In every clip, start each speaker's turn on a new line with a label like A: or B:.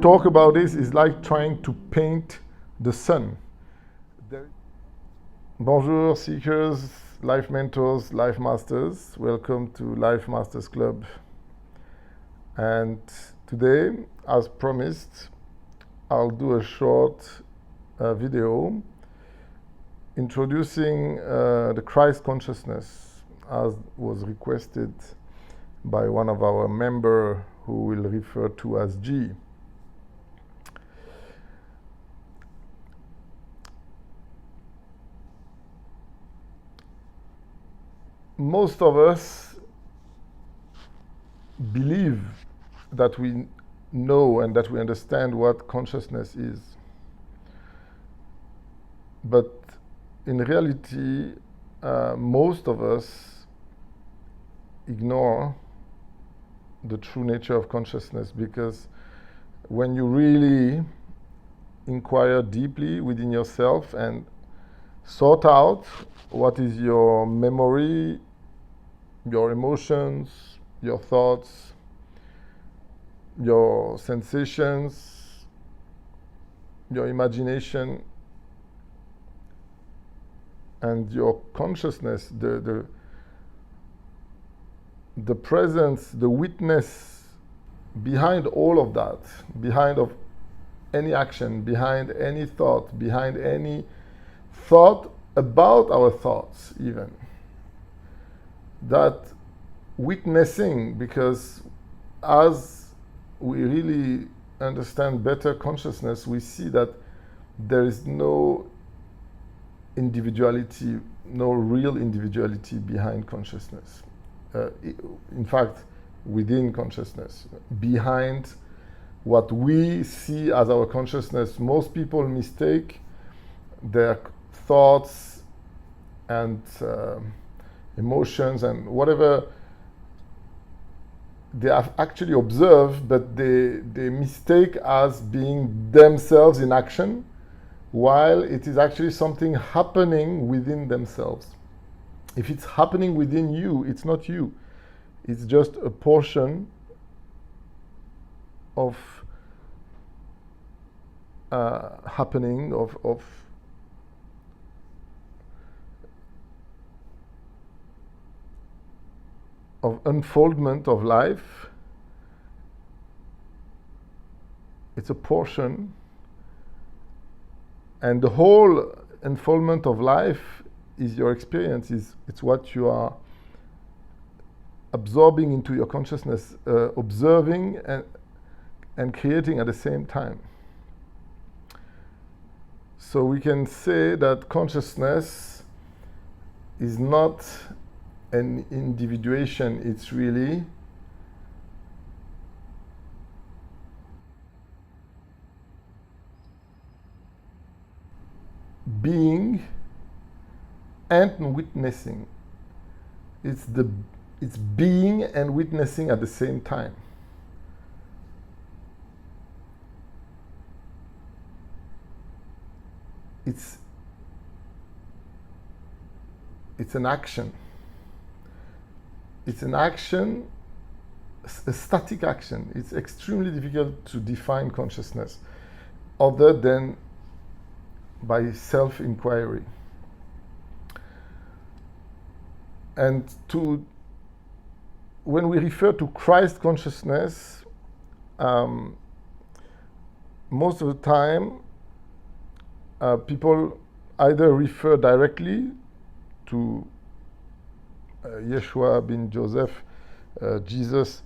A: talk about this is like trying to paint the sun. Bonjour seekers, life mentors, life masters. Welcome to LifeMASTERsClub. And today, as promised, I'll do a short video introducing the Christ consciousness as was requested by one of our members who we'll refer to as G. Most of us believe that we know and that we understand what consciousness is. But in reality, most of us ignore the true nature of consciousness, because when you really inquire deeply within yourself and sort out what is your memory, your emotions, your thoughts, your sensations, your imagination, and your consciousness, the presence, the witness behind all of that, behind of any action, behind any thought, behind any thought about our thoughts even. That witnessing, because as we really understand better consciousness, we see that there is no individuality, no real individuality behind consciousness. In fact, within consciousness, behind what we see as our consciousness, most people mistake their thoughts and emotions and whatever they have actually observed, but they mistake as being themselves in action, while it is actually something happening within themselves. If it's happening within you, it's not you. It's just a portion of happening, of unfoldment of life. It's a portion, and the whole unfoldment of life is your experience. It's what you are absorbing into your consciousness, observing and creating at the same time. So we can say that consciousness is not an individuation, it's really being and witnessing. It's being and witnessing at the same time. It's an action. It's an action, a static action. It's extremely difficult to define consciousness other than by self-inquiry. And when we refer to Christ consciousness, most of the time people either refer directly to Yeshua bin Joseph, Jesus,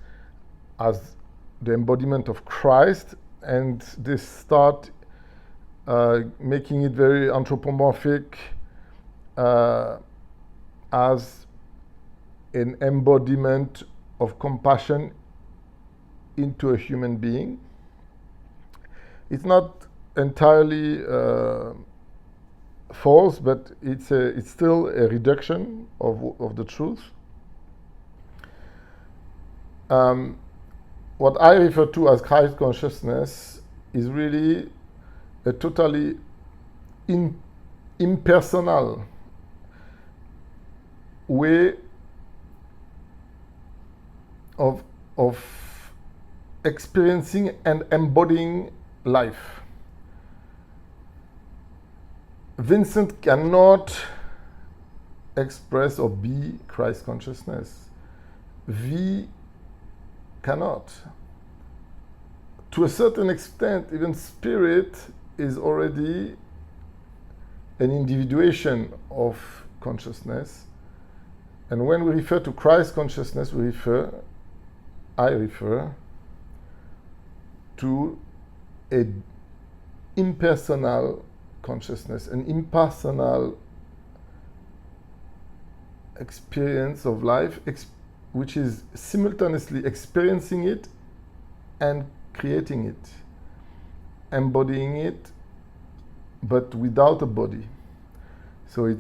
A: as the embodiment of Christ, and they start making it very anthropomorphic as an embodiment of compassion into a human being. It's not entirely false, but it's still a reduction of the truth. What I refer to as Christ consciousness is really a totally impersonal way of experiencing and embodying life. Vincent cannot express or be Christ consciousness. V cannot. To a certain extent, even spirit is already an individuation of consciousness. And when we refer to Christ consciousness, I refer to an impersonal consciousness, an impersonal experience of life, which is simultaneously experiencing it and creating it, embodying it, but without a body. So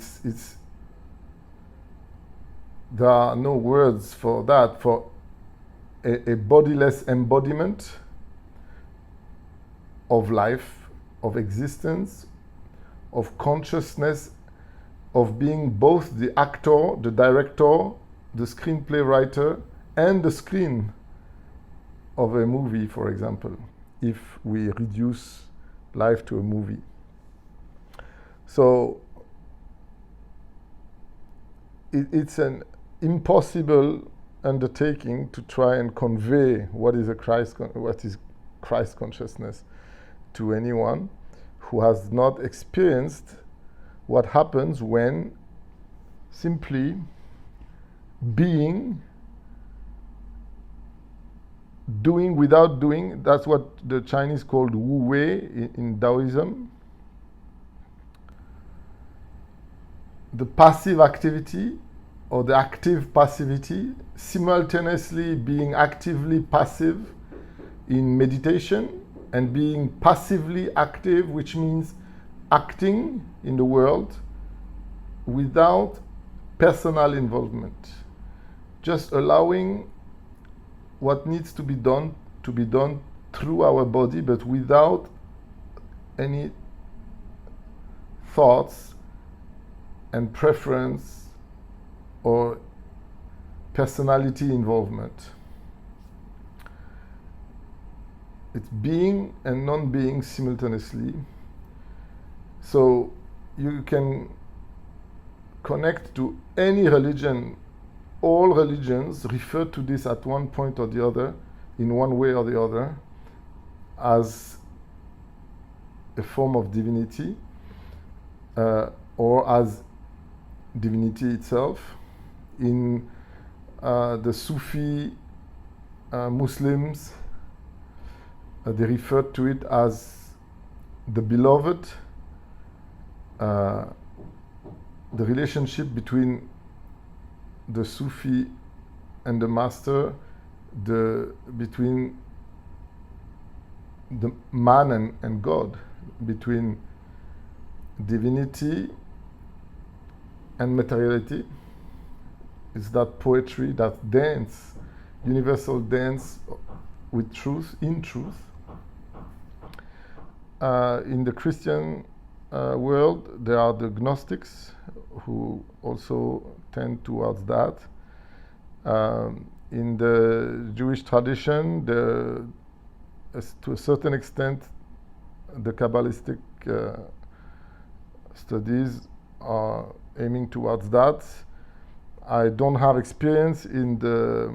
A: there are no words for that, for a bodiless embodiment of life, of existence, of consciousness, of being both the actor, the director, the screenplay writer, and the screen of a movie, for example, if we reduce life to a movie. So it's an impossible undertaking to try and convey what is Christ consciousness to anyone who has not experienced what happens when simply being, doing without doing. That's what the Chinese called Wu Wei in Taoism. The passive activity or the active passivity, simultaneously being actively passive in meditation and being passively active, which means acting in the world without personal involvement, just allowing what needs to be done through our body, but without any thoughts and preference or personality involvement. It's being and non-being simultaneously. So you can connect to any religion. All religions refer to this at one point or the other, in one way or the other, as a form of divinity, or as divinity itself. In the Sufi Muslims, they refer to it as the beloved, the relationship between the Sufi and the master, between the man and God, between divinity and materiality. It's that poetry, that dance, universal dance with truth, in truth. In the Christian world, there are the Gnostics who also tend towards that. In the Jewish tradition, to a certain extent, the Kabbalistic studies are aiming towards that. I don't have experience in the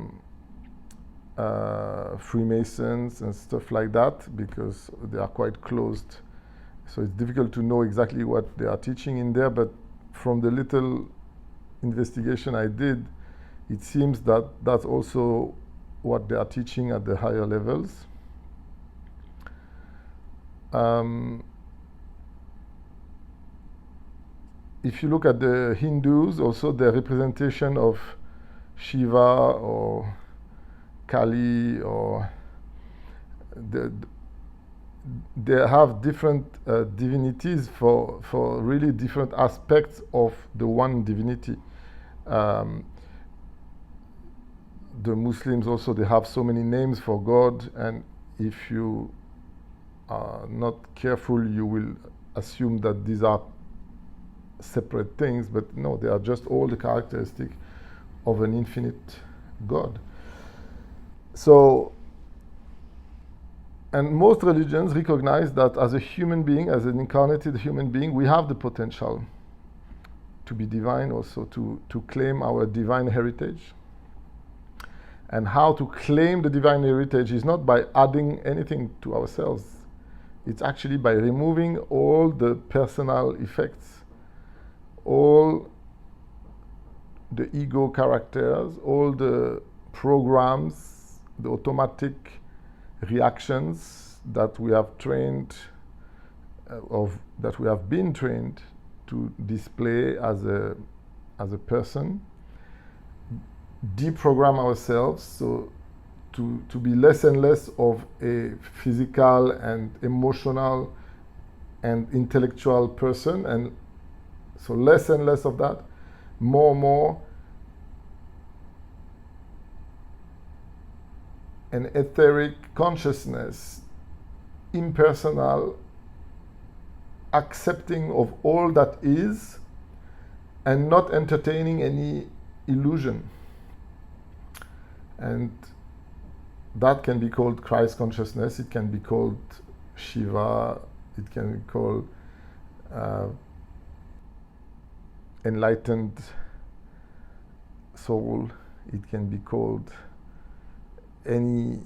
A: Freemasons and stuff like that because they are quite closed. So it's difficult to know exactly what they are teaching in there, but from the little investigation I did, it seems that that's also what they are teaching at the higher levels. If you look at the Hindus, also their representation of Shiva or Kali, or they have different divinities for really different aspects of the one divinity. The Muslims also, they have so many names for God, and if you are not careful, you will assume that these are separate things, but no, they are just all the characteristics of an infinite God. So And most religions recognize that as a human being, as an incarnated human being, we have the potential to be divine, also to claim our divine heritage. And how to claim the divine heritage is not by adding anything to ourselves. It's actually by removing all the personal effects, all the ego characters, all the programs, the automatic reactions that we have trained, that we have been trained to display as a person, deprogram ourselves so to be less and less of a physical and emotional and intellectual person, and so less and less of that, more and more an etheric consciousness, impersonal, accepting of all that is, and not entertaining any illusion. And that can be called Christ consciousness, it can be called Shiva, it can be called enlightened soul, it can be called any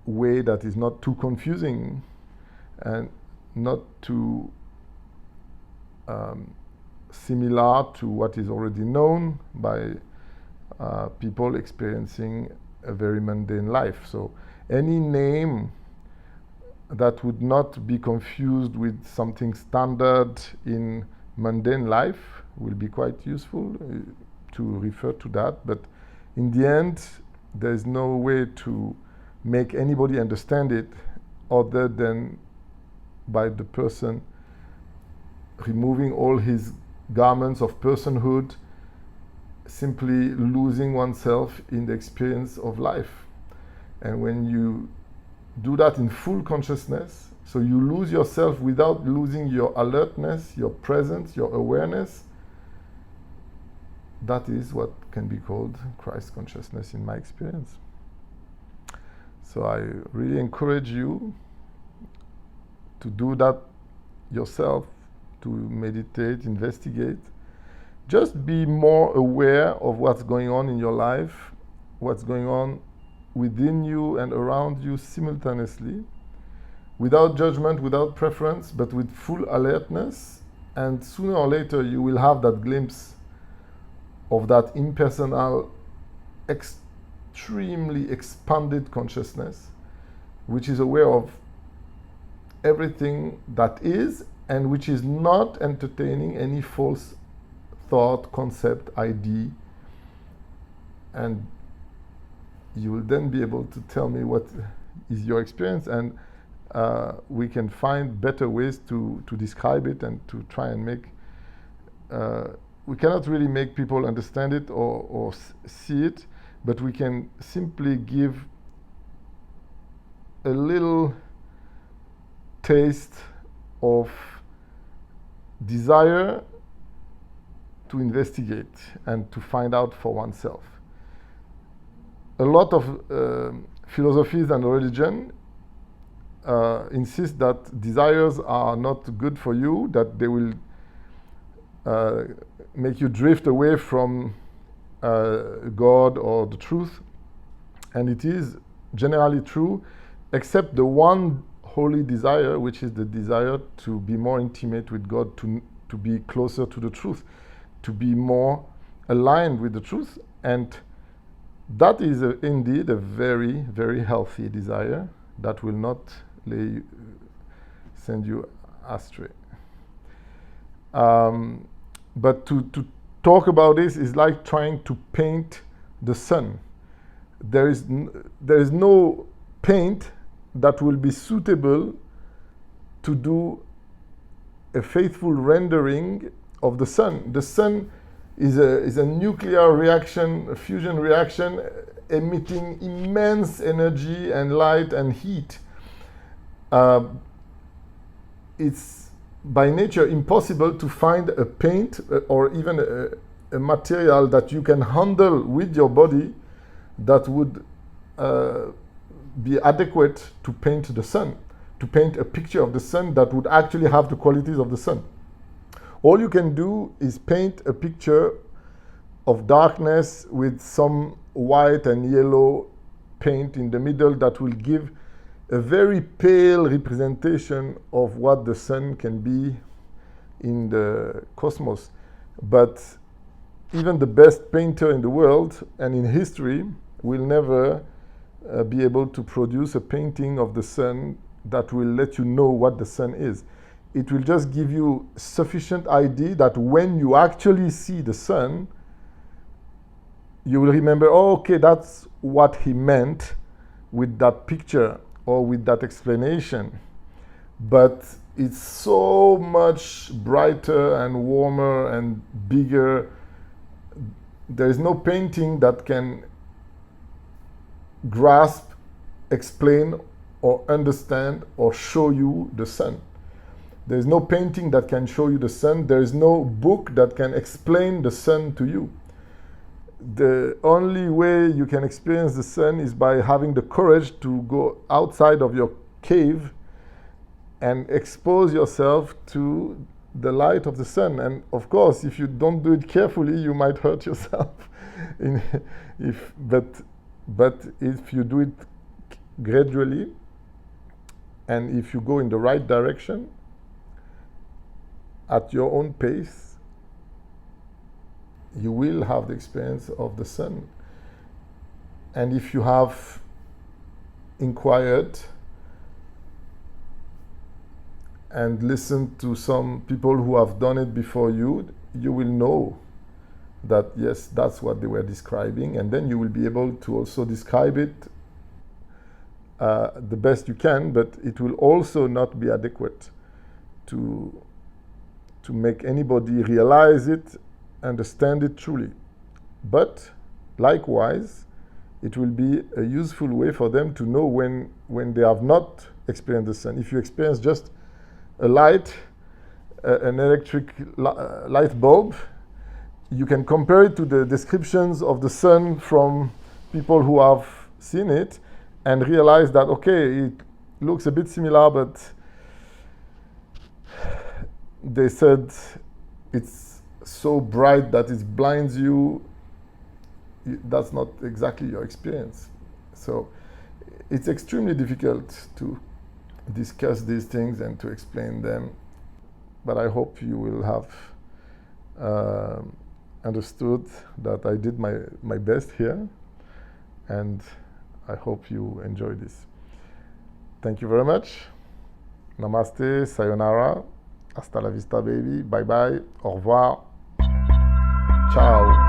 A: way that is not too confusing and not too similar to what is already known by people experiencing a very mundane life. So any name that would not be confused with something standard in mundane life will be quite useful to refer to that. But in the end, there is no way to make anybody understand it other than by the person removing all his garments of personhood, simply losing oneself in the experience of life. And when you do that in full consciousness, so you lose yourself without losing your alertness, your presence, your awareness, that is what can be called Christ consciousness in my experience. So I really encourage you to do that yourself, to meditate, investigate. Just be more aware of what's going on in your life, what's going on within you and around you simultaneously, without judgment, without preference, but with full alertness. And sooner or later you will have that glimpse of that impersonal, extremely expanded consciousness, which is aware of everything that is and which is not entertaining any false thought, concept, idea. And you will then be able to tell me what is your experience, and we can find better ways to describe it and to try and make we cannot really make people understand it or see it, but we can simply give a little taste of desire to investigate and to find out for oneself. A lot of philosophies and religion insist that desires are not good for you, that they will make you drift away from God or the truth. And it is generally true, except the one holy desire, which is the desire to be more intimate with God, to be closer to the truth, to be more aligned with the truth. And that is indeed a very, very healthy desire that will not send you astray. But to talk about this is like trying to paint the sun. There is no paint that will be suitable to do a faithful rendering of the sun. The sun is a nuclear reaction, a fusion reaction, emitting immense energy and light and heat. It's by nature impossible to find a paint or even a material that you can handle with your body that would be adequate to paint the sun, to paint a picture of the sun that would actually have the qualities of the sun. All you can do is paint a picture of darkness with some white and yellow paint in the middle that will give a very pale representation of what the sun can be in the cosmos. But even the best painter in the world and in history will never be able to produce a painting of the sun that will let you know what the sun is. It will just give you sufficient idea that when you actually see the sun, you will remember, oh, okay, that's what he meant with that picture or with that explanation. But it's so much brighter and warmer and bigger. There is no painting that can grasp, explain, or understand or show you the sun. There is no painting that can show you the sun. There is no book that can explain the sun to you. The only way you can experience the sun is by having the courage to go outside of your cave and expose yourself to the light of the sun. And of course, if you don't do it carefully, you might hurt yourself. But if you do it gradually, and if you go in the right direction, at your own pace, you will have the experience of the sun. And if you have inquired and listened to some people who have done it before you, you will know that yes, that's what they were describing, and then you will be able to also describe it the best you can, but it will also not be adequate to make anybody realize it, understand it truly. But likewise, it will be a useful way for them to know when they have not experienced the sun. If you experience just a light, an electric light bulb, you can compare it to the descriptions of the sun from people who have seen it and realize that, okay, it looks a bit similar, but they said it's so bright that it blinds you. That's not exactly your experience. So it's extremely difficult to discuss these things and to explain them. But I hope you will have understood that I did my best here, and I hope you enjoy this. Thank you very much. Namaste, sayonara, hasta la vista baby, bye bye, au revoir, ciao.